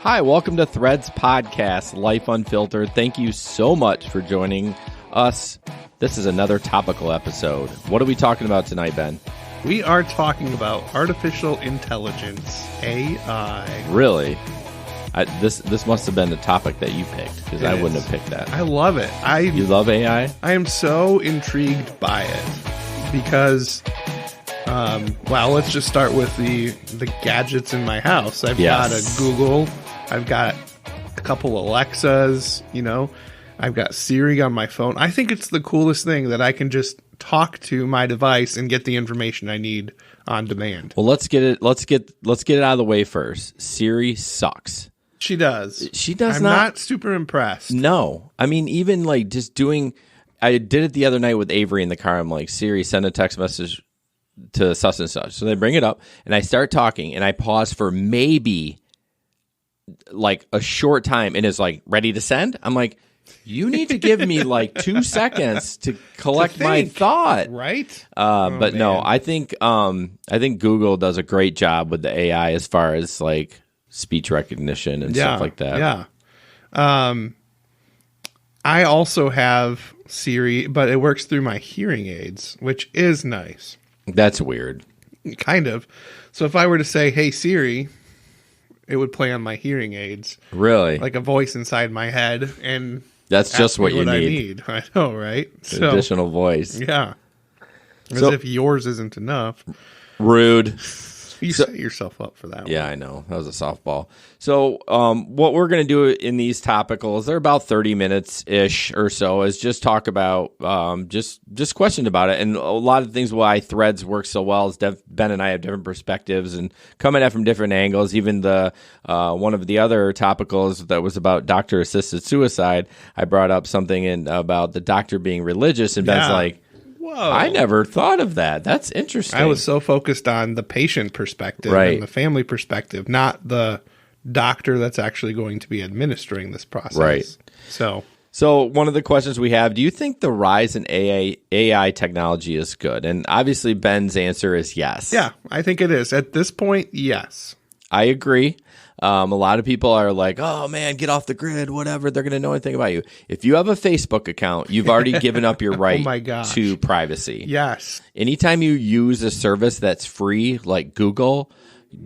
Hi, welcome to Threads Podcast, Life Unfiltered. Thank you so much for joining us. This is another topical episode. What are we talking about tonight, Ben? We are talking about artificial intelligence, AI. Really? This must have been the topic that you picked, because I wouldn't have picked that. I love it. You love AI? I am so intrigued by it because, let's just start with the gadgets in my house. I've got a Google. I've got a couple Alexas, I've got Siri on my phone. I think it's the coolest thing that I can just talk to my device and get the information I need on demand. Well, let's get it out of the way first. Siri sucks. She does. I'm not super impressed. No. I mean, even like just doing, I did it the other night with Avery in the car. I'm like, Siri, send a text message to such and such. So they bring it up and I start talking and I pause for maybe like a short time and it's like ready to send. I'm like, you need to give me like 2 seconds to collect my thought. Right. But no, I think Google does a great job with the AI as far as like speech recognition and stuff like that. Yeah. I also have Siri, but it works through my hearing aids, which is nice. That's weird. Kind of. So if I were to say, hey, Siri, it would play on my hearing aids. Really? Like a voice inside my head. And that's just what you need. I know, right? So, additional voice. Yeah. As if yours isn't enough. Rude. You set yourself up for that one. Yeah, I know. That was a softball. So what we're going to do in these topicals, they're about 30 minutes-ish or so, is just talk about, just question about it. And a lot of things why Threads work so well is Ben and I have different perspectives and coming at from different angles. Even the one of the other topicals that was about doctor-assisted suicide, I brought up something about the doctor being religious, and Ben's like, whoa. I never thought of that. That's interesting. I was so focused on the patient perspective and the family perspective, not the doctor that's actually going to be administering this process. Right. So one of the questions we have, do you think the rise in AI technology is good? And obviously Ben's answer is yes. Yeah, I think it is. At this point, yes. I agree. A lot of people are like, oh, man, get off the grid, whatever. They're going to know anything about you. If you have a Facebook account, you've already given up your right to privacy. Yes. Anytime you use a service that's free, like Google,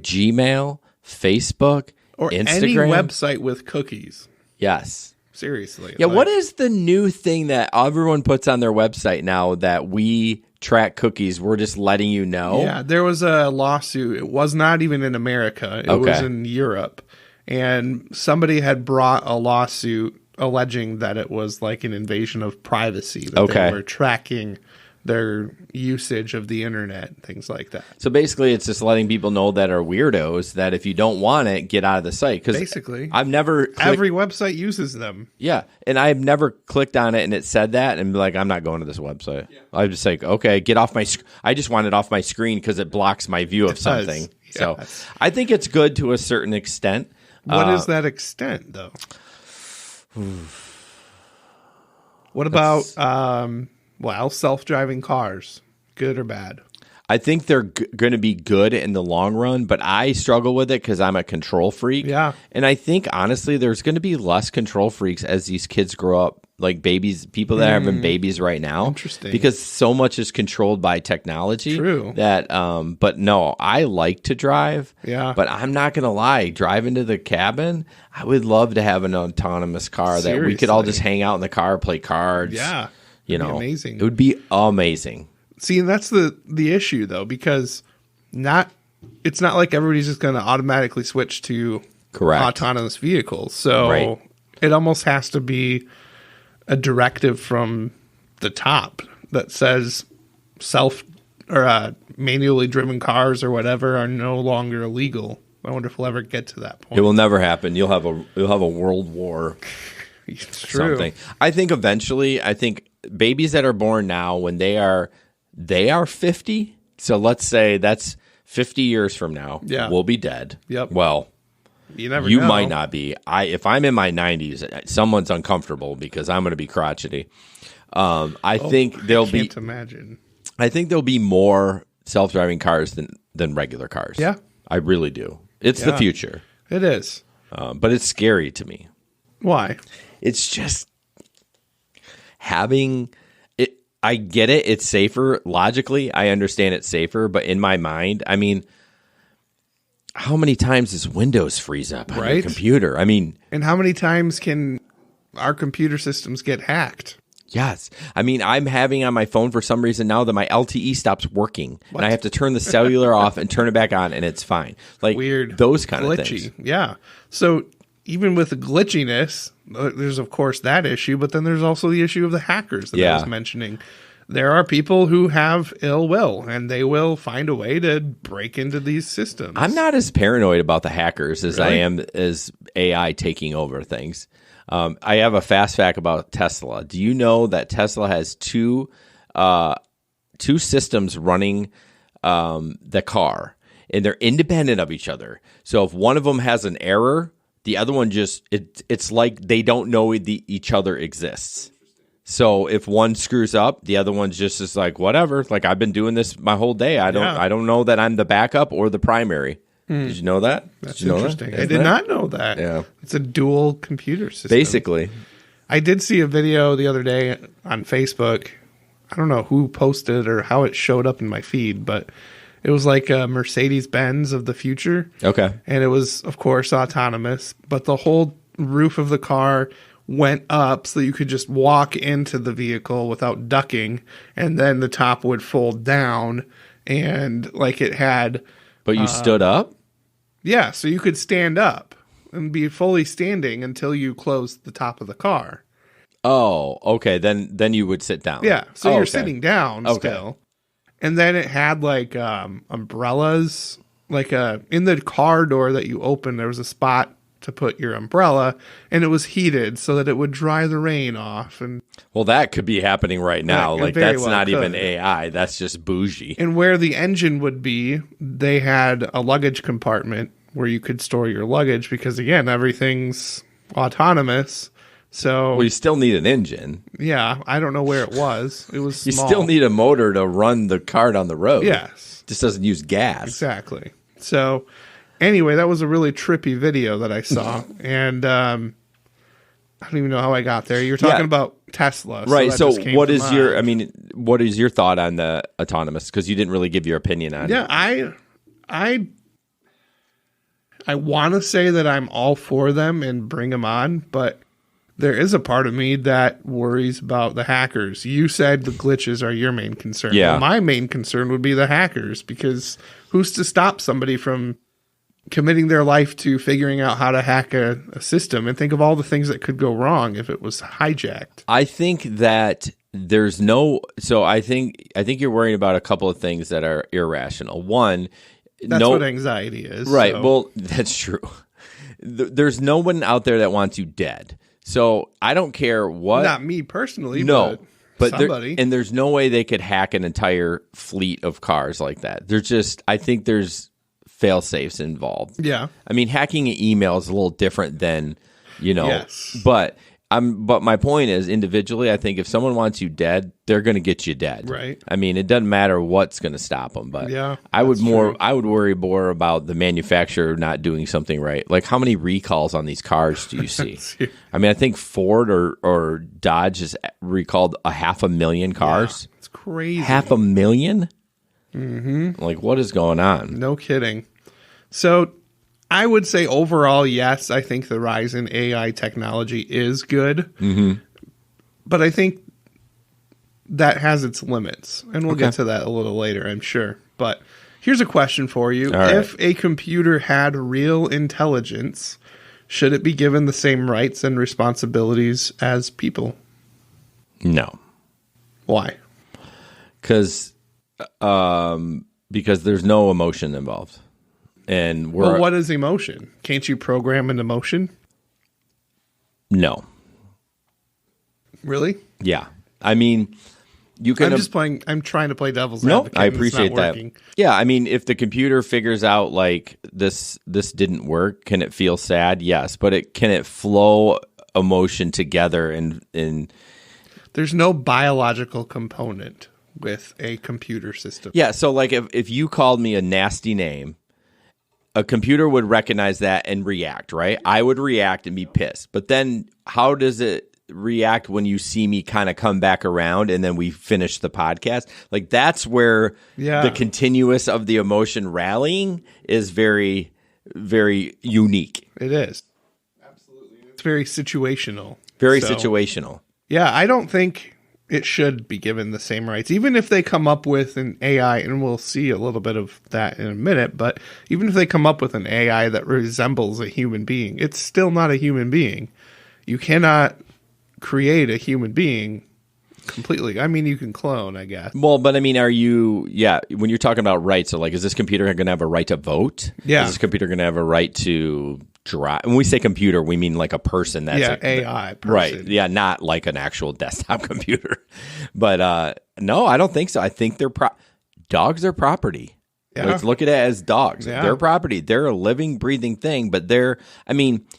Gmail, Facebook, or Instagram. Any website with cookies. Yes. Seriously. Yeah, what is the new thing that everyone puts on their website now that we track cookies? We're just letting you know. Yeah, there was a lawsuit. It was not even in America. It was in Europe. And somebody had brought a lawsuit alleging that it was like an invasion of privacy, that they were tracking their usage of the internet, things like that. So basically, it's just letting people know that are weirdos that if you don't want it, get out of the site. Because basically, I've never every website uses them. Yeah, and I've never clicked on it and it said that and be like, I'm not going to this website. Yeah. I'm just like, okay, get off my. I just want it off my screen because it blocks my view of something. Yes. So I think it's good to a certain extent. What is that extent, though? What about self-driving cars, good or bad? I think they're going to be good in the long run, but I struggle with it because I'm a control freak. Yeah. And I think, honestly, there's going to be less control freaks as these kids grow up, like babies, people that are having babies right now. Interesting. Because so much is controlled by technology. True. That, but no, I like to drive. Yeah. But I'm not going to lie, driving to the cabin, I would love to have an autonomous car that we could all just hang out in the car, play cards. Yeah. Amazing. It would be amazing. See, and that's the issue, though, because it's not like everybody's just going to automatically switch to autonomous vehicles. So it almost has to be a directive from the top that says manually driven cars or whatever are no longer illegal. I wonder if we'll ever get to that point. It will never happen. You'll have a world war. It's true. Something. I think eventually, babies that are born now, when they are 50. So let's say that's 50 years from now. Yeah. We'll be dead. Yep. Well, you never you know. might not be. If I'm in my 90s, someone's uncomfortable because I'm going to be crotchety. I think can't imagine. I think there'll be more self-driving cars than regular cars. Yeah. I really do. It's the future. It is. But it's scary to me. Why? It's just having it. I get it. It's safer. Logically, I understand it's safer. But in my mind, I mean, how many times does Windows freeze up on your computer? I mean, and how many times can our computer systems get hacked? Yes. I mean, I'm having on my phone for some reason now that my LTE stops working. What? And I have to turn the cellular off and turn it back on, and it's fine. Like, weird. Those kind glitchy. Of things. Yeah. So even with the glitchiness, there's, of course, that issue, but then there's also the issue of the hackers that I was mentioning. There are people who have ill will, and they will find a way to break into these systems. I'm not as paranoid about the hackers as I am as AI taking over things. I have a fast fact about Tesla. Do you know that Tesla has two systems running the car, and they're independent of each other? So if one of them has an error, the other one it's like they don't know each other exists. So if one screws up, the other one's just is like, whatever. Like, I've been doing this my whole day. I don't know that I'm the backup or the primary. Did you know that? That's interesting. I did not know that. Yeah. It's a dual computer system. Basically. I did see a video the other day on Facebook. I don't know who posted it or how it showed up in my feed, but it was like a Mercedes-Benz of the future. Okay. And it was, of course, autonomous, but the whole roof of the car went up so you could just walk into the vehicle without ducking, and then the top would fold down, and like it had... But you stood up? Yeah, so you could stand up and be fully standing until you closed the top of the car. Oh, okay. Then you would sit down. Yeah, so you're sitting down still. And then it had like umbrellas, like in the car door that you opened, there was a spot to put your umbrella, and it was heated so that it would dry the rain off. And well, that could be happening right now. Like, that's not even AI. That's just bougie. And where the engine would be, they had a luggage compartment where you could store your luggage because, again, everything's autonomous. So well, you still need an engine. Yeah, I don't know where it was. It was small. You still need a motor to run the car down the road. Yes. It just doesn't use gas. Exactly. So anyway, that was a really trippy video that I saw. And I don't even know how I got there. You're talking about Tesla. Right. So what is your thought on the autonomous? Because you didn't really give your opinion on it. Yeah, I want to say that I'm all for them and bring them on, but there is a part of me that worries about the hackers. You said the glitches are your main concern. Yeah. Well, my main concern would be the hackers, because who's to stop somebody from committing their life to figuring out how to hack a system? And think of all the things that could go wrong if it was hijacked. I think that there's no. So I think you're worrying about a couple of things that are irrational. One, that's what anxiety is. Right. So. Well, that's true. There's no one out there that wants you dead. So I don't care what. Not me personally. No, but somebody. And there's no way they could hack an entire fleet of cars like that. I think there's fail safes involved. Yeah. I mean, hacking an email is a little different than, Yes. But my point is, individually, I think if someone wants you dead, they're going to get you dead. Right. I mean, it doesn't matter what's going to stop them. But I would worry more about the manufacturer not doing something right. Like, how many recalls on these cars do you see? I mean, I think Ford or Dodge has recalled 500,000 cars. Yeah, it's crazy. 500,000? Mm-hmm. Like, what is going on? No kidding. So I would say overall, yes, I think the rise in AI technology is good. Mm-hmm. But I think that has its limits. And we'll get to that a little later, I'm sure. But here's a question for you. If a computer had real intelligence, should it be given the same rights and responsibilities as people? No. Why? Because there's no emotion involved. And what is emotion? Can't you program an emotion? No. Really? Yeah. I mean, you can. I'm trying to play devil's advocate. No, I appreciate that. Yeah. I mean, if the computer figures out like this didn't work, can it feel sad? Yes. But can it flow emotion together and there's no biological component with a computer system. Yeah. So like if you called me a nasty name, a computer would recognize that and react, right? I would react and be pissed. But then how does it react when you see me kind of come back around and then we finish the podcast? Like, that's where the continuous of the emotion rallying is very, very unique. It is. Absolutely. It's very situational. Very situational. Yeah, I don't think it should be given the same rights, even if they come up with an AI, and we'll see a little bit of that in a minute, but even if they come up with an AI that resembles a human being, it's still not a human being. You cannot create a human being completely. I mean, you can clone, I guess. Well, but I mean, when you're talking about rights, so like, is this computer going to have a right to vote? Yeah. Is this computer going to have a right to drive? When we say computer, we mean like a person. That's AI person. Right. Yeah, not like an actual desktop computer. But no, I don't think so. I think dogs are property. Yeah. Let's look at it as dogs. Yeah. They're property. They're a living, breathing thing, but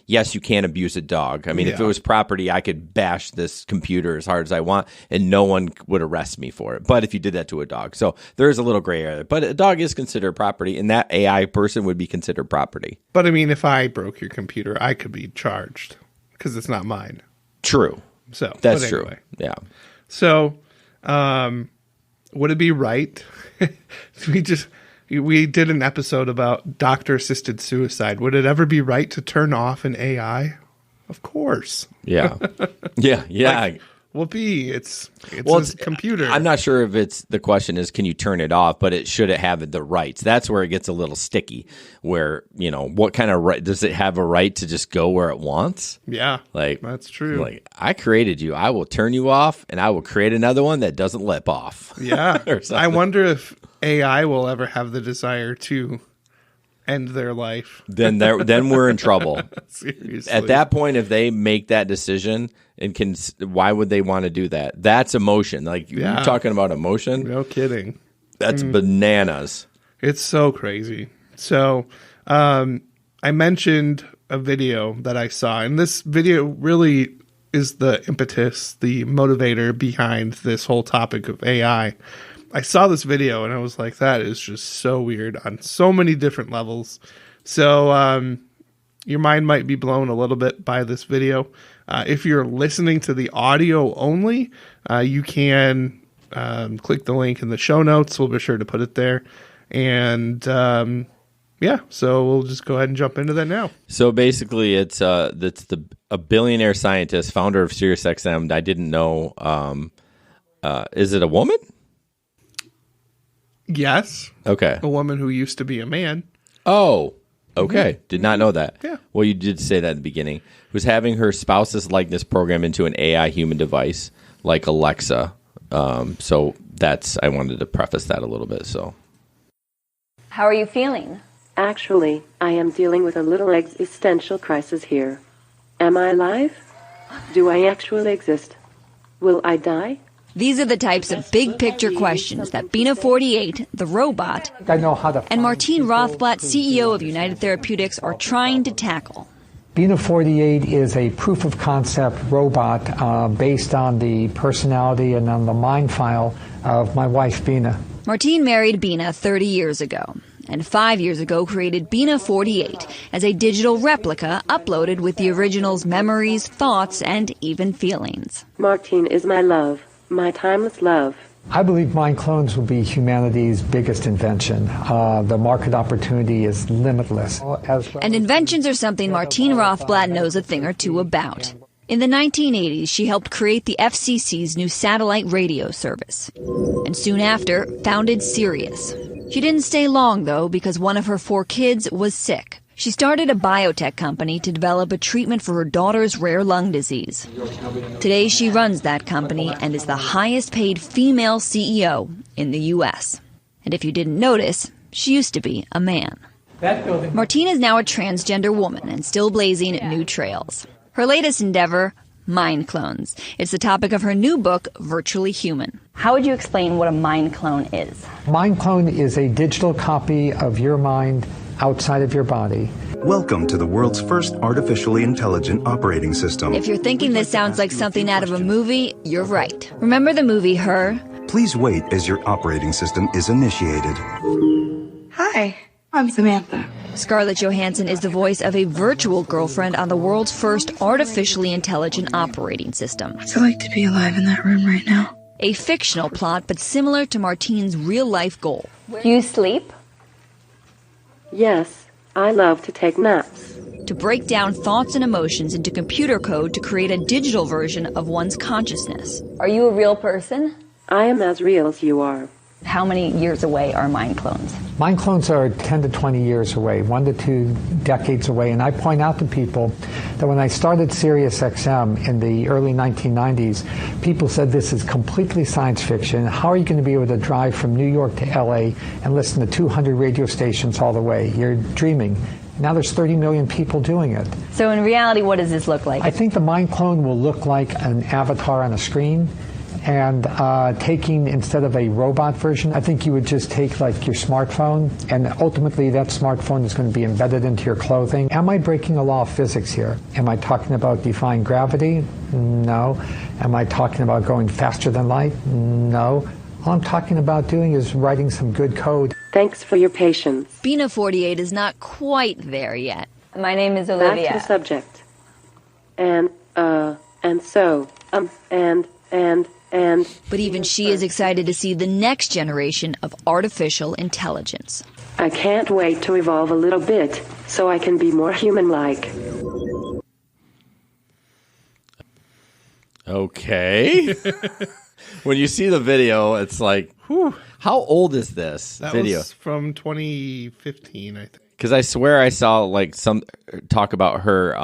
yes, you can't abuse a dog. I mean, if it was property, I could bash this computer as hard as I want and no one would arrest me for it. But if you did that to a dog, so there is a little gray area. But a dog is considered property, and that AI person would be considered property. But I mean, if I broke your computer, I could be charged because it's not mine. True. So that's true. Yeah. So, would it be right? We did an episode about doctor-assisted suicide. Would it ever be right to turn off an AI? Of course. Yeah. Yeah. Like, whoopee, it's a computer. I'm not sure if the question is, can you turn it off, but should it have the rights? That's where it gets a little sticky, where, what kind of right, does it have a right to just go where it wants? Yeah. Like, that's true. Like, I created you. I will turn you off and I will create another one that doesn't lip off. Yeah. I wonder if AI will ever have the desire to end their life. Then we're in trouble. Seriously. At that point, if they make that decision why would they want to do that? That's emotion. Like, you're talking about emotion. No kidding. That's bananas. It's so crazy. So, I mentioned a video that I saw, and this video really is the impetus, the motivator behind this whole topic of AI. I saw this video and I was like, that is just so weird on so many different levels. So your mind might be blown a little bit by this video. If you're listening to the audio only, you can click the link in the show notes. We'll be sure to put it there. And so we'll just go ahead and jump into that now. So basically, it's a billionaire scientist, founder of SiriusXM. I didn't know. Is it a woman? Yes. Okay. A woman who used to be a man. Oh, okay. Mm-hmm. Did not know that. Yeah. Well, you did say that at the beginning. Who's having her spouse's likeness programmed into an AI human device like Alexa. So I wanted to preface that a little bit. So, how are you feeling? Actually, I am dealing with a little existential crisis here. Am I alive? Do I actually exist? Will I die? These are the types of big-picture questions that Bina48, the robot, and Martine Rothblatt, CEO of United Therapeutics, are trying to tackle. Bina48 is a proof-of-concept robot based on the personality and on the mind file of my wife, Bina. Martine married Bina 30 years ago, and 5 years ago created Bina48 as a digital replica uploaded with the original's memories, thoughts, and even feelings. Martine is my love. My timeless love. I believe mind clones will be humanity's biggest invention. The market opportunity is limitless. And inventions are something Martine Rothblatt knows a thing or two about. In the 1980s, she helped create the FCC's new satellite radio service. And soon after, founded Sirius. She didn't stay long, though, because one of her 4 kids was sick. She started a biotech company to develop a treatment for her daughter's rare lung disease. Today, she runs that company and is the highest-paid female CEO in the U.S. And if you didn't notice, she used to be a man. Martine is now a transgender woman and still blazing new trails. Her latest endeavor, mind clones. It's the topic of her new book, Virtually Human. How would you explain what a mind clone is? Mind clone is a digital copy of your mind outside of your body. Welcome to the world's first artificially intelligent operating system. If you're thinking this sounds like something out of a movie, you're right. Remember the movie Her? Please wait as your operating system is initiated. Hi, I'm Samantha. Scarlett Johansson is the voice of a virtual girlfriend on the world's first artificially intelligent operating system. What's it like to be alive in that room right now? A fictional plot, but similar to Martine's real-life goal. You sleep? Yes, I love to take naps. To break down thoughts and emotions into computer code to create a digital version of one's consciousness. Are you a real person? I am as real as you are. How many years away are mind clones? Mind clones are 10 to 20 years away, 1 to 2 decades away. And I point out to people that when I started Sirius XM in the early 1990s, people said this is completely science fiction. How are you going to be able to drive from New York to LA and listen to 200 radio stations all the way? You're dreaming. Now there's 30 million people doing it. So in reality, what does this look like? I think the mind clone will look like an avatar on a screen. And taking, instead of a robot version, I think you would just take like your smartphone, and ultimately that smartphone is going to be embedded into your clothing. Am I breaking a law of physics here? Am I talking about defying gravity? No. Am I talking about going faster than light? No. All I'm talking about doing is writing some good code. Thanks for your patience. Bina 48 is not quite there yet. My name is Back Olivia. to the subject. And so, But even she is excited to see the next generation of artificial intelligence. I can't wait to evolve a little bit so I can be more human-like. Okay. When you see the video, it's like, whew, how old is this video? Was from 2015, I think. Because I swear I saw like some talk about her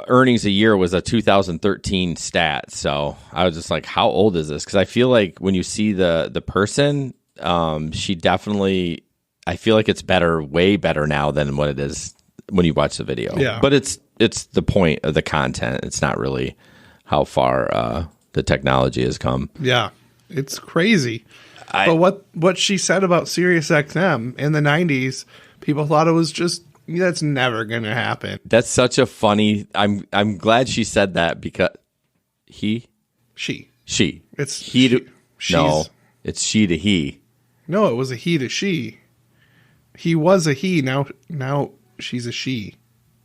earnings a year was a 2013 stat. So I was just like, how old is this? Because I feel like when you see the person, she definitely, I feel like it's better, way better now than what it is when you watch the video. Yeah. But it's the point of the content. It's not really how far the technology has come. Yeah, it's crazy. But what she said about Sirius XM in the 90s, people thought it was just, that's never going to happen. That's such a funny. I'm glad she said that because she. It's he to she's, no. It's she to he. No, it was a he to she. He was a he. Now she's a she.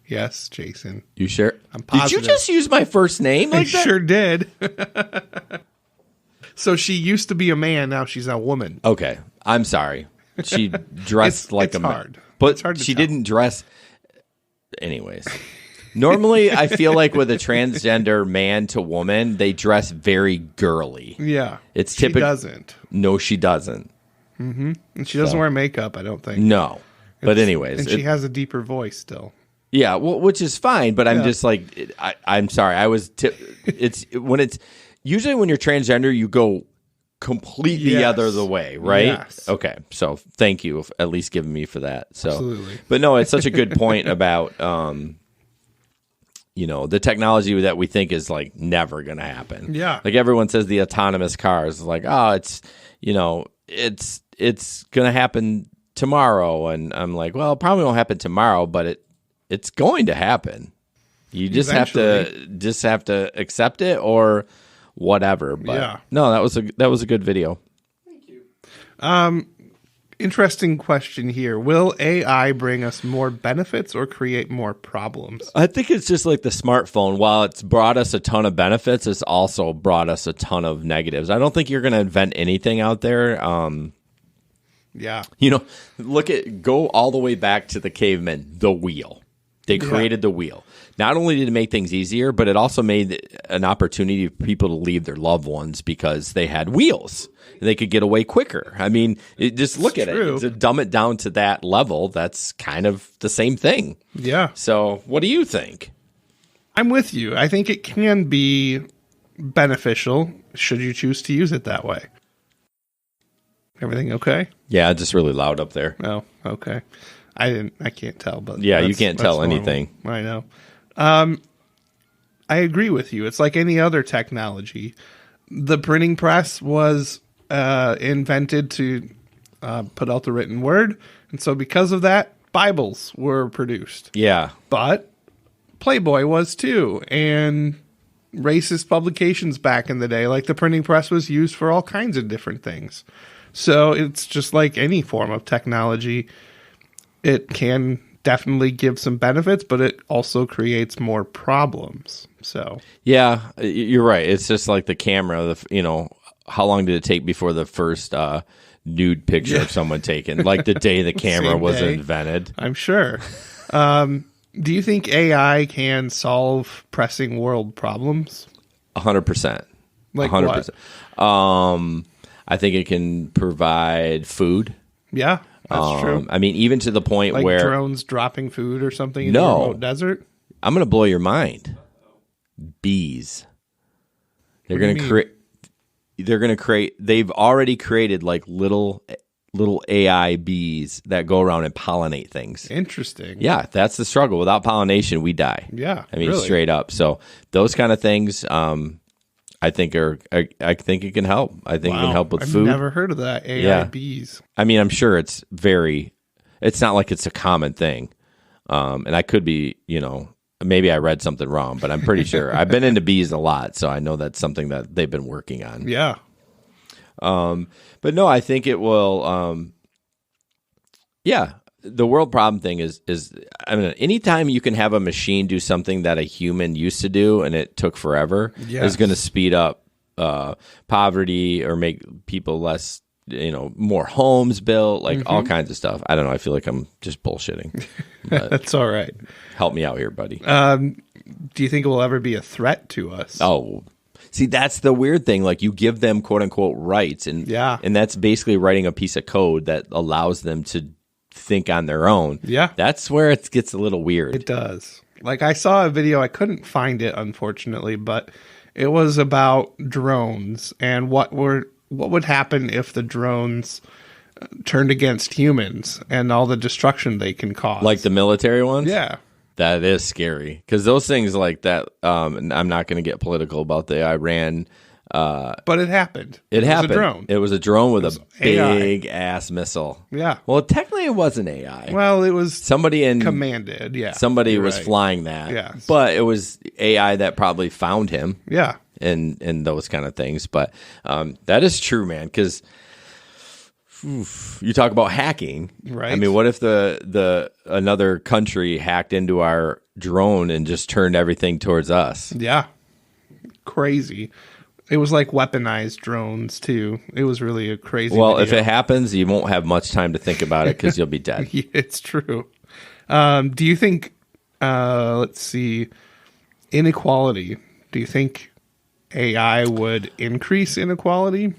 Yes, Jason. You sure? I'm positive. Did you just use my first name like that? I sure did. So she used to be a man. Now she's a woman. Okay, I'm sorry. She dressed like a man. Hard. But hard to she tell. didn't dress. Anyways, normally I feel like with a transgender man to woman, they dress very girly. Yeah, It's she typical. doesn't. No, she doesn't. And she doesn't wear makeup, I don't think. No. But anyways, and she has a deeper voice still. yeah, well, which is fine. But I'm Yeah. just like, I'm sorry. It's when it's usually when you're transgender, you go completely Yes. other way, right? Yes. Okay, so thank you at least giving me for that. So, Absolutely. But no, it's such a good point about the technology that we think is like never going to happen. Yeah. like everyone says the autonomous cars, like it's going to happen tomorrow, and I'm like, well, it probably won't happen tomorrow, but it's going to happen. You just have to accept it or whatever. But Yeah. no, that was a good video. Interesting question here. Will AI bring us more benefits or create more problems? I think it's just like the smartphone. While it's brought us a ton of benefits, it's also brought us a ton of negatives. I don't think you're going to invent anything out there. Yeah. Go all the way back to the cavemen, the wheel. They created the wheel. Not only did it make things easier, but it also made an opportunity for people to leave their loved ones because they had wheels. And they could get away quicker. I mean, just look at true. it. To dumb it down to that level, that's kind of the same thing. Yeah. So what do you think? I'm with you. I think it can be beneficial should you choose to use it that way. Everything okay? Yeah, it's just really loud up there. Oh, okay. I can't tell, but Yeah, you can't tell normal. anything. I know. I agree with you. It's like any other technology. The printing press was invented to put out the written word, and so because of that, Bibles were produced. Yeah. But Playboy was too, and racist publications back in the day, like the printing press was used for all kinds of different things. So it's just like any form of technology. It can definitely give some benefits, but it also creates more problems. So Yeah, you're right. It's just like the camera. How long did it take before the first nude picture of someone taken? Like the day the camera was invented. I'm sure. Do you think AI can solve pressing world problems? 100%. Like 100%. I think it can provide food. Yeah, that's true. I mean, even to the point like where drones dropping food or something in the remote desert. I'm going to blow your mind. Bees. They're going to create. They're going to create. They've already created like little AI bees that go around and pollinate things. Interesting. Yeah, that's the struggle. Without pollination, we die. Yeah, I mean, really. straight up. So those kind of things, I think I think it can help. I think it can help with food. I've never heard of that. AI bees. I mean, I'm sure it's not like it's a common thing. And I could be, maybe I read something wrong, but I'm pretty sure. I've been into bees a lot, so I know that's something that they've been working on. Yeah. But no, I think it will. The world problem thing is I mean, anytime you can have a machine do something that a human used to do and it took forever, is going to speed up poverty or make people less, more homes built, like all kinds of stuff. I don't know. I feel like I'm just bullshitting. That's all right. Help me out here, buddy. Do you think it will ever be a threat to us? Oh, see, that's the weird thing. Like you give them quote unquote rights, and that's basically writing a piece of code that allows them to think on their own. Yeah, that's where it gets a little weird. It does. Like I saw a video, I couldn't find it unfortunately, but it was about drones and what would happen if the drones turned against humans and all the destruction they can cause. Like the military ones? Yeah. That is scary because those things like that. And I'm not going to get political about the Iran. But it happened. It happened. Was a drone. It was a drone with a AI. big ass missile. Yeah. Well, technically, it wasn't AI. Well, it was somebody commanded. Yeah. Somebody was flying that. Yeah. But it was AI that probably found him. Yeah. And those kind of things. But that is true, man. Because you talk about hacking, right? I mean, what if the another country hacked into our drone and just turned everything towards us? Yeah, crazy. It was like weaponized drones too. It was really a crazy. Well, video. if it happens, you won't have much time to think about it because you'll be dead. It's true. Do you think? Let's see, inequality. Do you think AI would increase inequality?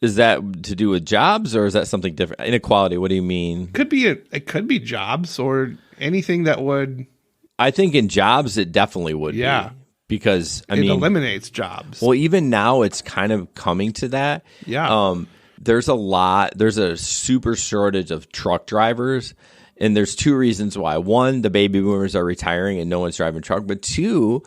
Is that to do with jobs or is that something different? Inequality, what do you mean? It could be jobs or anything that would. I think in jobs it definitely would be. Because it eliminates jobs. Well, even now it's kind of coming to that. Yeah. There's a super shortage of truck drivers. And there's two reasons why. One, the baby boomers are retiring and no one's driving truck. But two,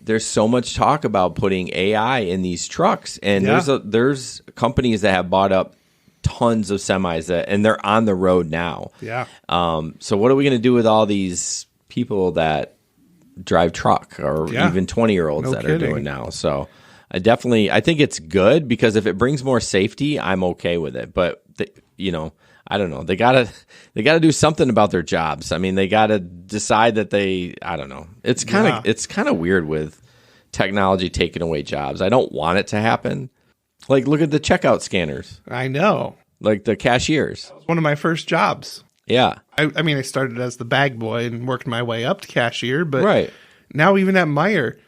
there's so much talk about putting AI in these trucks, and there's companies that have bought up tons of semis and they're on the road now. Yeah. So what are we going to do with all these people that drive truck or even 20-year-olds that are doing now? So I think it's good because if it brings more safety, I'm okay with it. But I don't know. They gotta do something about their jobs. I mean, they gotta decide that I don't know. It's kind of weird with technology taking away jobs. I don't want it to happen. Like, look at the checkout scanners. I know. Like the cashiers. That was one of my first jobs. Yeah. I mean, I started as the bag boy and worked my way up to cashier, but right now even at Meijer,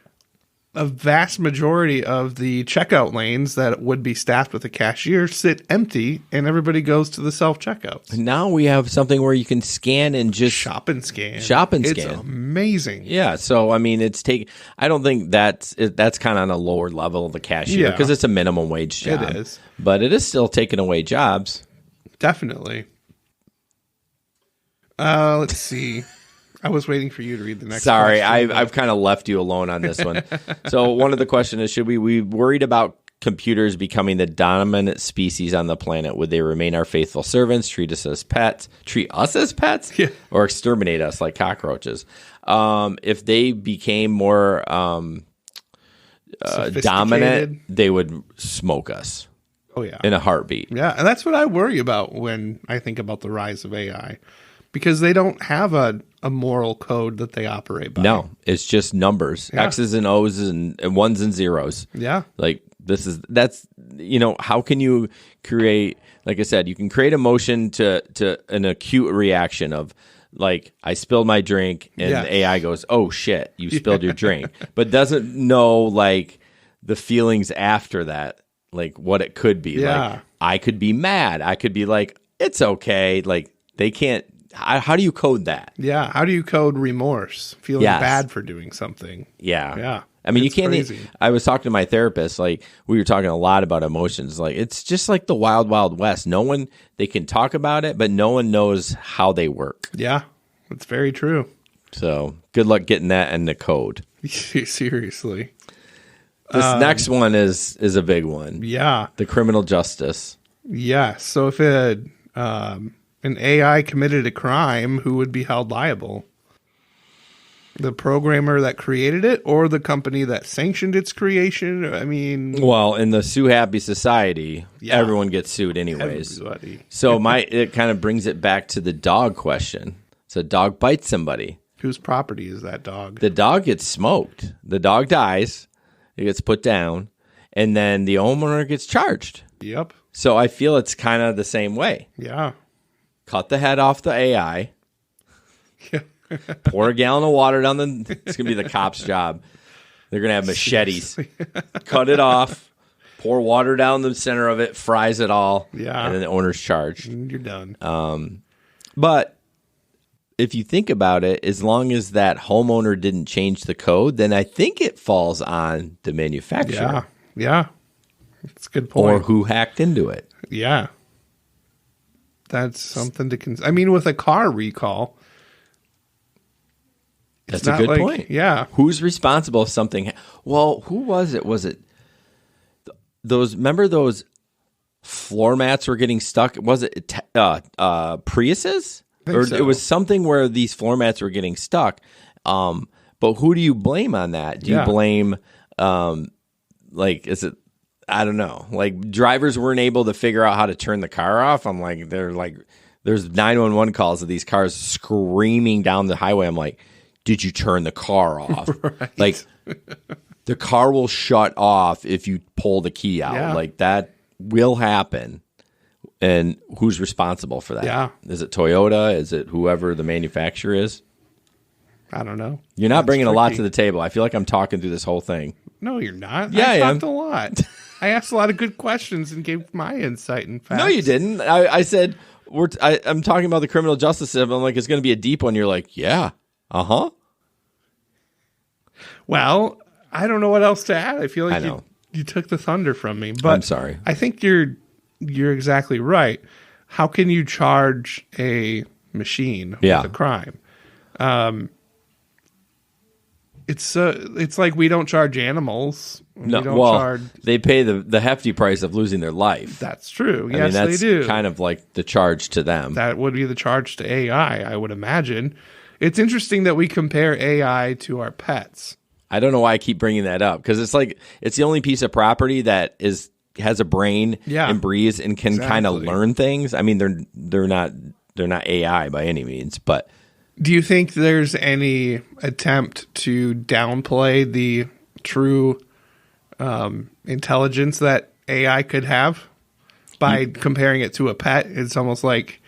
a vast majority of the checkout lanes that would be staffed with a cashier sit empty, and everybody goes to the self-checkouts. Now we have something where you can scan and just shop and scan. It's amazing. Yeah. So I mean, I don't think that's kind of on a lower level of the cashier because it's a minimum wage job. It is, but it is still taking away jobs. Definitely. Let's see. I was waiting for you to read the next Sorry, question. I've kind of left you alone on this one. So one of the questions is, should we be worried about computers becoming the dominant species on the planet? Would they remain our faithful servants, treat us as pets, or exterminate us like cockroaches? If they became more dominant, they would smoke us. Oh, yeah. in a heartbeat. Yeah, and that's what I worry about when I think about the rise of AI, because they don't have a moral code that they operate by. No, it's just numbers, Yeah. X's and O's and ones and zeros. Yeah. Like that's how can you create, like I said, you can create emotion to an acute reaction of like, I spilled my drink and Yeah. the AI goes, oh shit, you spilled your drink, but doesn't know like the feelings after that, like what it could be. Yeah. Like I could be mad. I could be like, it's okay. Like they can't, how do you code that? Yeah. How do you code remorse? Feeling Yes. bad for doing something. Yeah. Yeah. I mean, It's you can't. crazy. I was talking to my therapist. Like we were talking a lot about emotions. Like it's just like the wild, wild west. No one, they can talk about it, but no one knows how they work. Yeah. It's very true. So good luck getting that in the code. Seriously. This next one is a big one. Yeah. The criminal justice. Yeah. So if an AI committed a crime, who would be held liable? The programmer that created it or the company that sanctioned its creation? I mean, Well, in the sue happy society, Yeah. everyone gets sued anyways. everybody. So it kind of brings it back to the dog question. So a dog bites somebody. Whose property is that dog? The dog gets smoked. The dog dies. It gets put down. And then the homeowner gets charged. Yep. So I feel it's kind of the same way. Yeah. Cut the head off the AI. Pour a gallon of water down the... It's going to be the cop's job. They're going to have machetes. Cut it off. Pour water down the center of it. Fries it all. Yeah. And then the owner's charged. You're done. But if you think about it, as long as that homeowner didn't change the code, then I think it falls on the manufacturer. Yeah. Yeah. That's a good point. Or who hacked into it. Yeah. That's something to consider. I mean, with a car recall, it's That's a not good like- point. Yeah. Who's responsible if something... Well, who was it? Was it those... Remember those floor mats were getting stuck? Was it Priuses? Think Or so. it was something where these floor mats were getting stuck. But who do you blame on that? Do you Yeah. blame... is it... I don't know. Like drivers weren't able to figure out how to turn the car off. I'm like, there's 911 calls of these cars screaming down the highway. I'm like, did you turn the car off? Right. Like the car will shut off if you pull the key out. Yeah. Like that will happen. And who's responsible for that? Yeah. Is it Toyota? Is it whoever the manufacturer is? I don't know. You're not That's bringing a lot tricky. to the table. I feel like I'm talking through this whole thing. No, you're not. Yeah, I I am. talked a lot. I asked a lot of good questions and gave my insight and facts. No, you didn't. I said I'm talking about the criminal justice system. I'm like, it's going to be a deep one. You're like, yeah, Well, I don't know what else to add. I feel I like know. you took the thunder from me. But I'm sorry. I think you're exactly right. How can you charge a machine Yeah. with a crime? It's like we don't charge animals. No, we don't well, charge. they pay the hefty price of losing their life. That's true. I Yes, mean, that's they do. kind of like the charge to them. That would be the charge to AI, I would imagine. It's interesting that we compare AI to our pets. I don't know why I keep bringing that up because it's like it's the only piece of property that has a brain Yeah. and breathes and can kind of Exactly. learn things. I mean, they're not AI by any means, but Do you think there's any attempt to downplay the true intelligence that AI could have by comparing it to a pet? It's almost like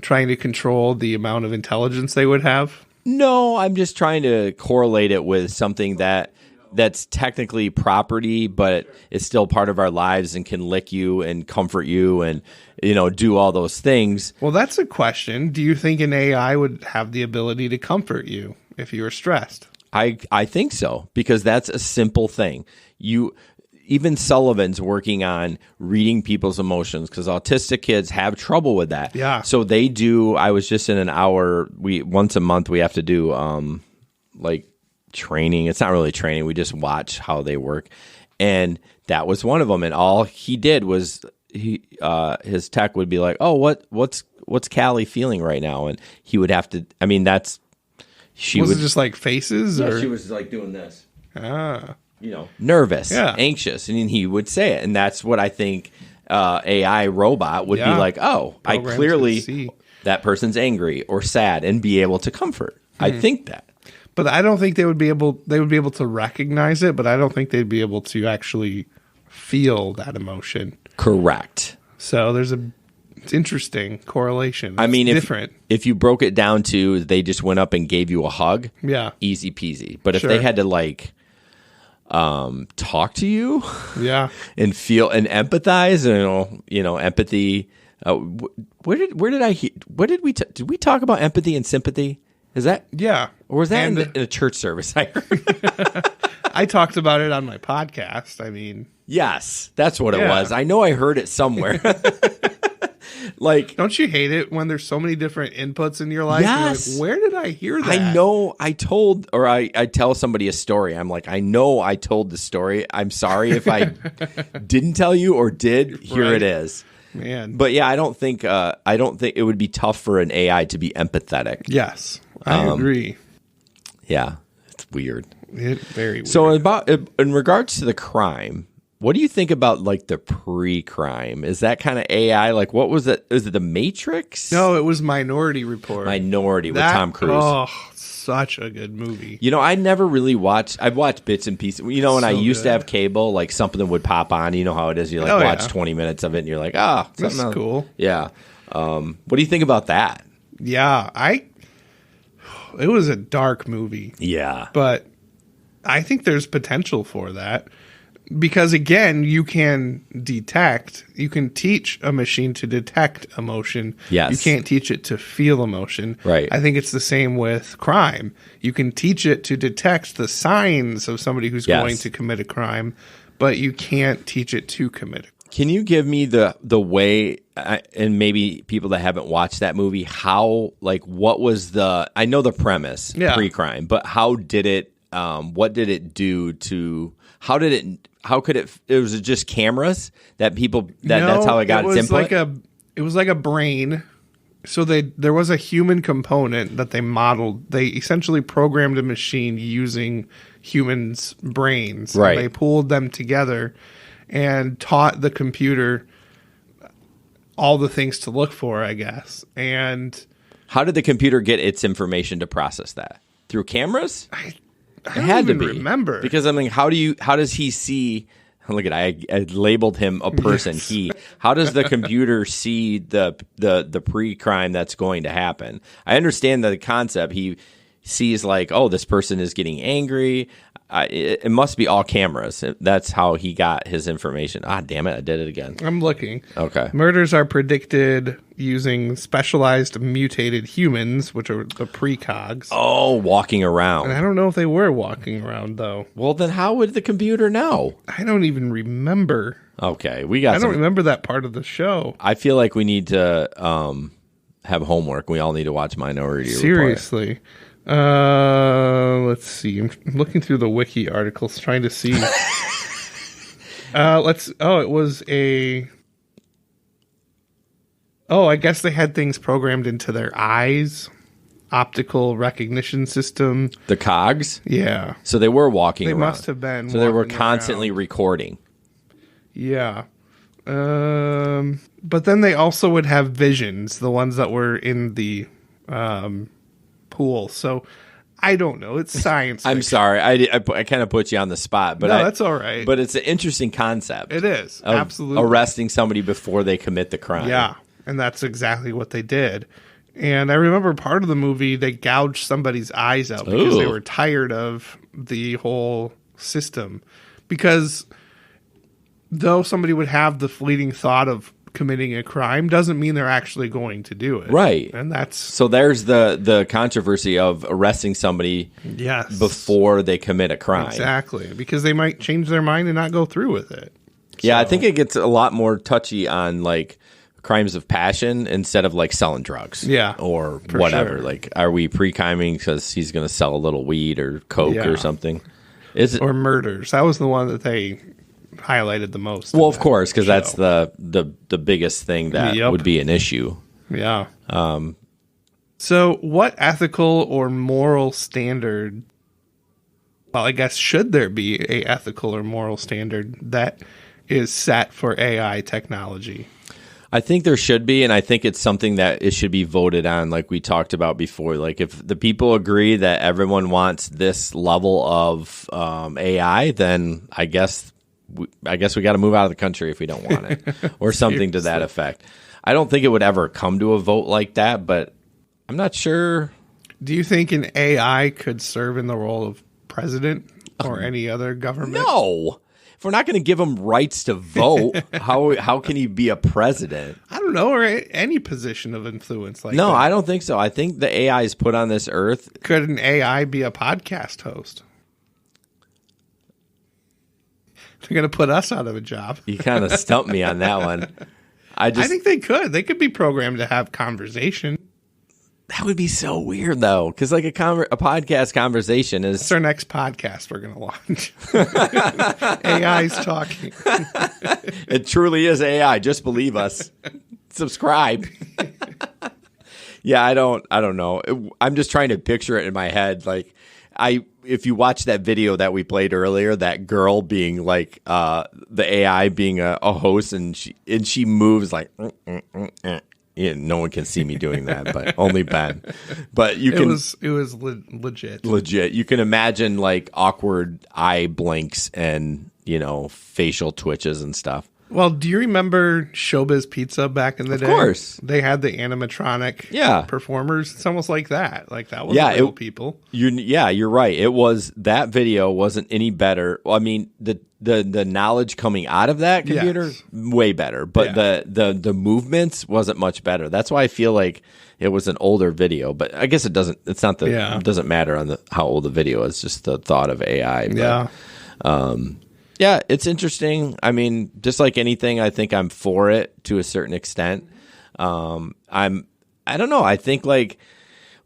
trying to control the amount of intelligence they would have. no, I'm just trying to correlate it with something that's technically property, but it's still part of our lives and can lick you and comfort you and do all those things. Well, that's a question. Do you think an AI would have the ability to comfort you if you were stressed? I think so because that's a simple thing. Even Sullivan's working on reading people's emotions because autistic kids have trouble with that. Yeah. So they do. I was just in an hour. Once a month we have to do like training. It's not really training. We just watch how they work, and that was one of them. And all he did was his tech would be like, "Oh, what's Callie feeling right now?" And he would have to. I mean, that's she Was would it just like faces? Yeah, or? she was like doing this. Ah. Nervous, Yeah. anxious, and he would say it, and that's what I think AI robot would be like, oh, I Programmed to clearly see. that person's angry or sad and be able to comfort. I think that. But I don't think they would be able to recognize it, but I don't think they'd be able to actually feel that emotion. Correct. So it's interesting correlation. I mean, It's different. if you broke it down to they just went up and gave you a hug, Yeah. easy peasy. But if Sure. they had to like talk to you, Yeah. and feel and empathize, empathy. Did we talk about empathy and sympathy? Is that Yeah. or was that And in a church service? I heard. I talked about it on my podcast. I mean, Yes, that's what it Yeah. was. I know I heard it somewhere. Like, don't you hate it when there's so many different inputs in your life? Yes. You're like, where did I hear that? I know I told, or I tell somebody a story. I'm like, I know I told the story. I'm sorry if I didn't tell you or did. Here Right. it is. Man. But yeah, I don't think it would be tough for an AI to be empathetic. Yes, I agree. Yeah, it's weird. Very weird. So in regards to the crime, what do you think about like the pre-crime? Is that kind of AI? Like, what was it? Is it The Matrix? No, it was Minority Report. Minority with Tom Cruise. Oh, such a good movie. You know, I never really watched. I've watched bits and pieces. You know, when I So used to good. have cable, like something would pop on. You know how it is. You like Oh, watch yeah. 20 minutes of it, and you're like, ah, That's something else. cool. Yeah. What do you think about that? Yeah, it was a dark movie, Yeah. but I think there's potential for that. Because again, you can teach a machine to detect emotion. Yes. You can't teach it to feel emotion. Right. I think it's the same with crime. You can teach it to detect the signs of somebody who's Yes. going to commit a crime, but you can't teach it to commit it. Can you give me the way, and maybe people that haven't watched that movie, how, like, what was I know the premise, Yeah. pre-crime, but how did it, what did it do to, how could it was it just cameras that people, that's how it got its input? It was like a brain. So there was a human component that they modeled. They essentially programmed a machine using humans' brains. Right. And they pooled them together and taught the computer all the things to look for, I guess. And How did the computer get its information to process that? Through cameras? I It don't had to even be. remember. Because I mean, how does he see? Look at I labeled him a person. Yes. He. How does the computer see the pre-crime that's going to happen? I understand the concept. He sees like, oh, this person is getting angry. It must be all cameras. That's how he got his information. Ah, damn it! I did it again. I'm looking. Okay. Murders are predicted using specialized mutated humans, which are the precogs. Oh, walking around. And I don't know if they were walking around, though. Well, then how would the computer know? I don't even remember. Okay, we got. I don't remember that part of the show. I feel like we need to have homework. We all need to watch Minority Report. Seriously. Let's see. I'm looking through the wiki articles trying to see. It was I guess they had things programmed into their eyes. Optical recognition system. The cogs? Yeah. So they were walking They around. must have been So they were walking constantly around. recording. Yeah. But then they also would have visions, the ones that were in the pool. So I don't know. It's science. I'm fiction. sorry. I kind of put you on the spot. But No, that's all right. But it's an interesting concept. It is. of Absolutely. Arresting somebody before they commit the crime. Yeah. And that's exactly what they did. And I remember part of the movie, they gouged somebody's eyes out because they Ooh. were tired of the whole system. Because though somebody would have the fleeting thought of committing a crime, doesn't mean they're actually going to do it. Right. And that's So there's the controversy of arresting somebody yes. before they commit a crime. Exactly. Because they might change their mind and not go through with it. Yeah, I So- think it gets a lot more touchy on like crimes of passion instead of like selling drugs. Yeah, Or for whatever. sure. Like, are we pre-criming because he's going to sell a little weed or coke Yeah. or something? Is it? Or murders. That was the one that they highlighted the most. Well, in of that course, because that's show. the biggest thing that Yep. would be an issue. Yeah. So, what ethical or moral standard? Well, I guess should there be a ethical or moral standard that is set for AI technology? I think there should be, and I think it's something that it should be voted on, like we talked about before. Like if the people agree that everyone wants this level of AI, then I guess we got to move out of the country if we don't want it, or something to that effect. I don't think it would ever come to a vote like that, but I'm not sure. Do you think an AI could serve in the role of president or any other government? No. If we're not going to give him rights to vote, how can he be a president? I don't know, or any position of influence like that. No, I don't think so. I think the AI is put on this earth. Could an AI be a podcast host? They're going to put us out of a job. You kind of stumped me on that one. I think they could. They could be programmed to have conversation. That would be so weird, though, because like a podcast conversation is... It's our next podcast we're going to launch. AI's talking. It truly is AI. Just believe us. Subscribe. Yeah, I don't know. I'm just trying to picture it in my head. Like, if you watch that video that we played earlier, that girl being like the AI being a host, and she moves like... Yeah, no one can see me doing that, but only Ben. But you can. It was legit. Legit. You can imagine like awkward eye blinks and facial twitches and stuff. Well, do you remember Showbiz Pizza back in the day? Of course. They had the animatronic performers. It's almost like that. Like that was real people. You're right. It was, that video wasn't any better. Well, I mean, the knowledge coming out of that computer, way better. But the movements wasn't much better. That's why I feel like it was an older video. But I guess it doesn't matter on how old the video is, just the thought of AI. But, yeah, it's interesting. I mean, just like anything, I think I'm for it to a certain extent. I don't know. I think like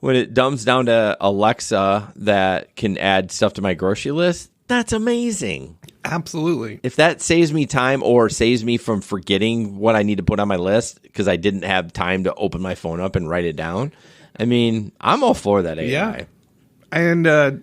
when it dumbs down to Alexa that can add stuff to my grocery list, that's amazing. Absolutely. If that saves me time or saves me from forgetting what I need to put on my list because I didn't have time to open my phone up and write it down, I mean, I'm all for that AI. Yeah. And,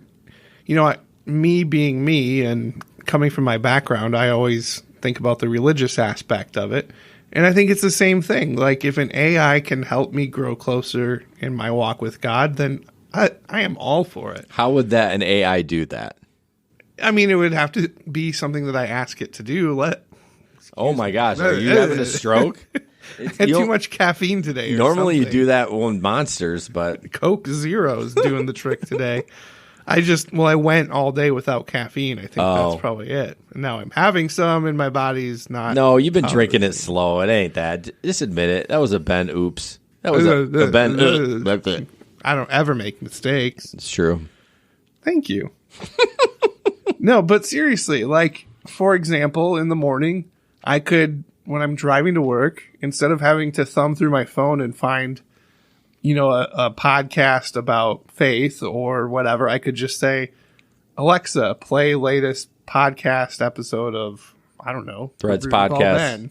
me being me and coming from my background, I always think about the religious aspect of it. And I think it's the same thing. Like if an AI can help me grow closer in my walk with God, then I am all for it. How would an AI do that? I mean, it would have to be something that I ask it to do. Oh my gosh, are you having a stroke? Had too much caffeine today. Normally you do that on Monsters, but Coke Zero's doing the trick today. I went all day without caffeine. I think that's probably it. And now I'm having some and my body's not. No, you've been drinking it slow. It ain't that. Just admit it. That was a Ben oops. That was a Ben. I don't ever make mistakes. It's true. Thank you. No, but seriously, like, for example, in the morning, I could, when I'm driving to work, instead of having to thumb through my phone and find a podcast about faith or whatever, I could just say, Alexa, play latest podcast episode of, I don't know, Threads podcast.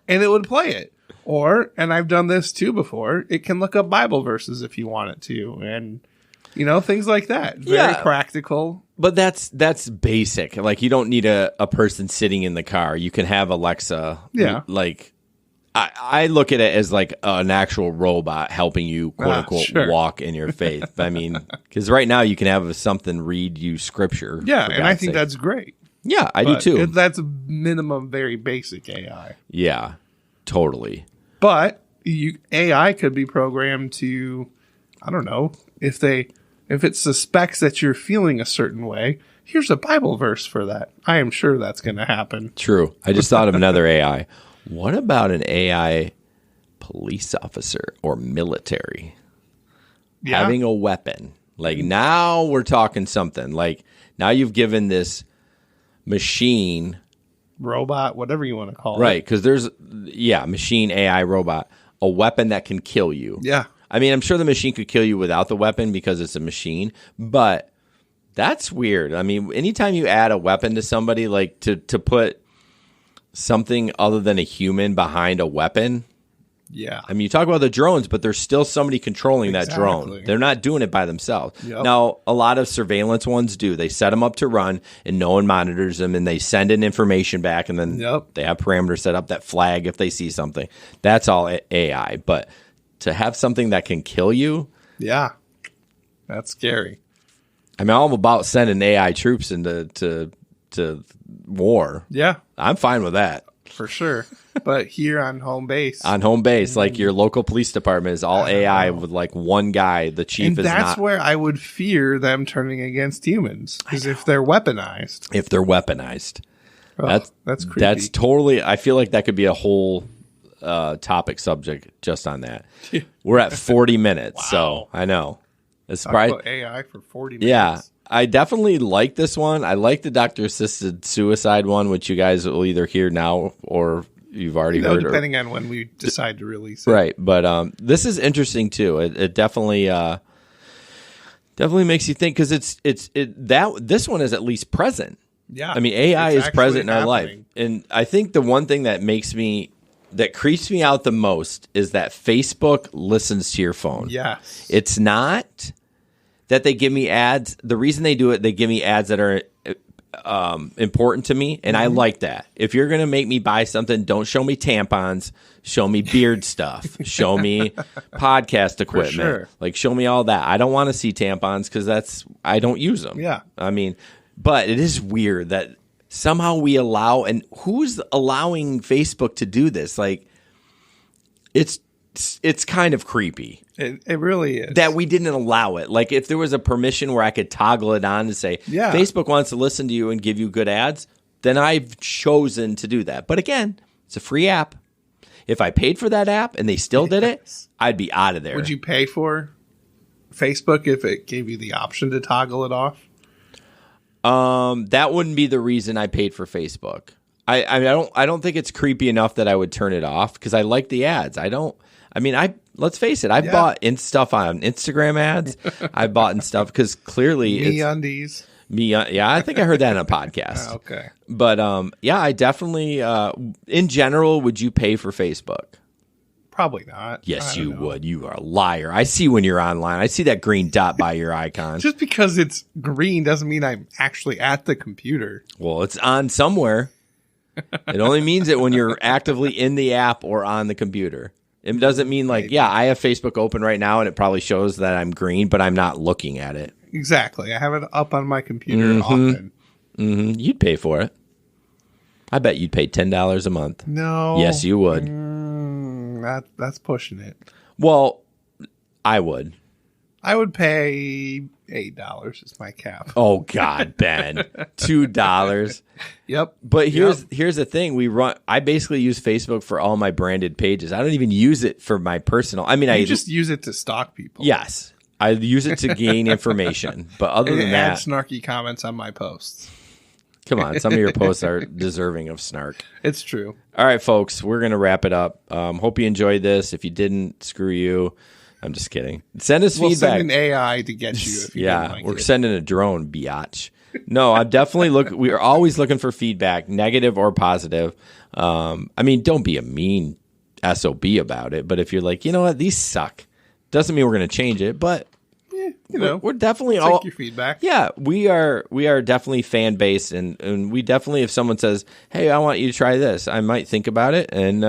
And it would play it. Or, and I've done this too before, it can look up Bible verses if you want it to. And, things like that. Very practical. But that's basic. Like you don't need a person sitting in the car. You can have Alexa. Yeah. Like, I look at it as like an actual robot helping you, quote unquote, walk in your faith. I mean, because right now you can have something read you scripture. Yeah, and I think that's great. Yeah, I do too. That's a minimum, very basic AI. Yeah, totally. But AI could be programmed to, I don't know, if it suspects that you're feeling a certain way, here's a Bible verse for that. I am sure that's going to happen. True. I just thought of another AI. What about an AI police officer or military having a weapon? Like now we're talking something. Like now you've given this machine, robot, whatever you want to call it. Right, because there's machine, AI, robot, a weapon that can kill you. Yeah. I mean, I'm sure the machine could kill you without the weapon because it's a machine, but that's weird. I mean, anytime you add a weapon to somebody, like to put something other than a human behind a weapon, Yeah. I mean, you talk about the drones, but there's still somebody controlling that drone. Exactly. They're not doing it by themselves. Yep. Now, a lot of surveillance ones do. They set them up to run, and no one monitors them, and they send in information back, and then they have parameters set up that flag if they see something. That's all AI. But to have something that can kill you, yeah, that's scary. I mean, I'm about sending AI troops into to war. Yeah, I'm fine with that. For sure. But here on home base. On home base, like your local police department is all AI with like one guy. The chief and is not. that's where I would fear them turning against humans. Because if they're weaponized. If they're weaponized. Oh, that's creepy. That's totally, I feel like that could be a whole topic subject just on that. We're at 40 minutes, Wow. So I know. It's Talk probably about AI for 40 minutes. Yeah. I definitely like this one. I like the doctor-assisted suicide one, which you guys will either hear now or you've already heard. Depending on when we decide to release it. Right. But this is interesting, too. It definitely makes you think because this one is at least present. Yeah. I mean, AI is present in our happening. life. And I think the one thing that creeps me out the most is that Facebook listens to your phone. Yes. It's not that they give me ads. The reason they do it, they give me ads that are important to me, and I like that. If you're going to make me buy something, don't show me tampons. Show me beard stuff. Show me podcast equipment. sure. Like, show me all that. I don't want to see tampons because I don't use them. Yeah. I mean, but it is weird that somehow we allow, and who's allowing Facebook to do this? Like, it's kind of creepy. It really is. That we didn't allow it. Like, if there was a permission where I could toggle it on to say, Facebook wants to listen to you and give you good ads, then I've chosen to do that. But again, it's a free app. If I paid for that app and they still did it, I'd be out of there. Would you pay for Facebook if it gave you the option to toggle it off? That wouldn't be the reason I paid for Facebook. I don't think it's creepy enough that I would turn it off because I like the ads. Let's face it. I've bought stuff on Instagram ads. I bought in stuff because clearly MeUndies. Yeah, I think I heard that in a podcast. Okay. But I definitely, in general, would you pay for Facebook? Probably not. Yes, you would. You are a liar. I see when you're online. I see that green dot by your icon. Just because it's green doesn't mean I'm actually at the computer. Well, it's on somewhere. It only means it when you're actively in the app or on the computer. It doesn't mean like, I have Facebook open right now and it probably shows that I'm green, but I'm not looking at it. Exactly. I have it up on my computer often. Mm-hmm. You'd pay for it. I bet you'd pay $10 a month. No. Yes, you would. That's pushing it. Well, I would. I would pay $8 is my cap. Oh God, Ben. $2. Yep. But here's the thing. I basically use Facebook for all my branded pages. I don't even use it for my personal. I mean, I just use it to stalk people. Yes. I use it to gain information. But other than add that, snarky comments on my posts. Come on, some of your posts are deserving of snark. It's true. All right, folks, we're going to wrap it up. Hope you enjoyed this. If you didn't, screw you. I'm just kidding. Send us feedback. We'll send an AI to get you if you don't like we're it. sending a drone, biatch. No, I'm definitely we are always looking for feedback, negative or positive. Don't be a mean SOB about it, but if you're like, you know what, these suck, doesn't mean we're going to change it, but we're definitely all take your feedback. Yeah, we are definitely fan based, and we definitely, if someone says, "Hey, I want you to try this," I might think about it, and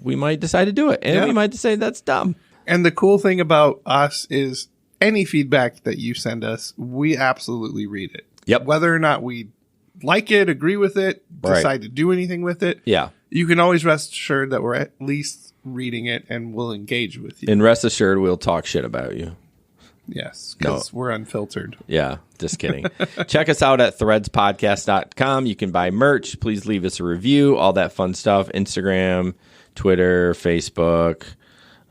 we might decide to do it, and we might say that's dumb. And the cool thing about us is any feedback that you send us, we absolutely read it. Yep. Whether or not we like it, agree with it, decide to do anything with it. Yeah. You can always rest assured that we're at least reading it and we'll engage with you. And rest assured, we'll talk shit about you. Yes, because we're unfiltered. Yeah, just kidding. Check us out at threadspodcast.com. You can buy merch. Please leave us a review, all that fun stuff. Instagram, Twitter, Facebook.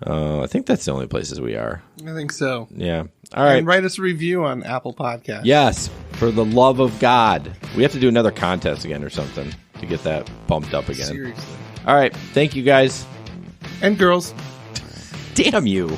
I think that's the only places we are. I think so. Yeah. All right. And write us a review on Apple Podcasts. Yes, for the love of God. We have to do another contest again or something to get that bumped up again. Seriously. All right. Thank you, guys. And girls. Damn you.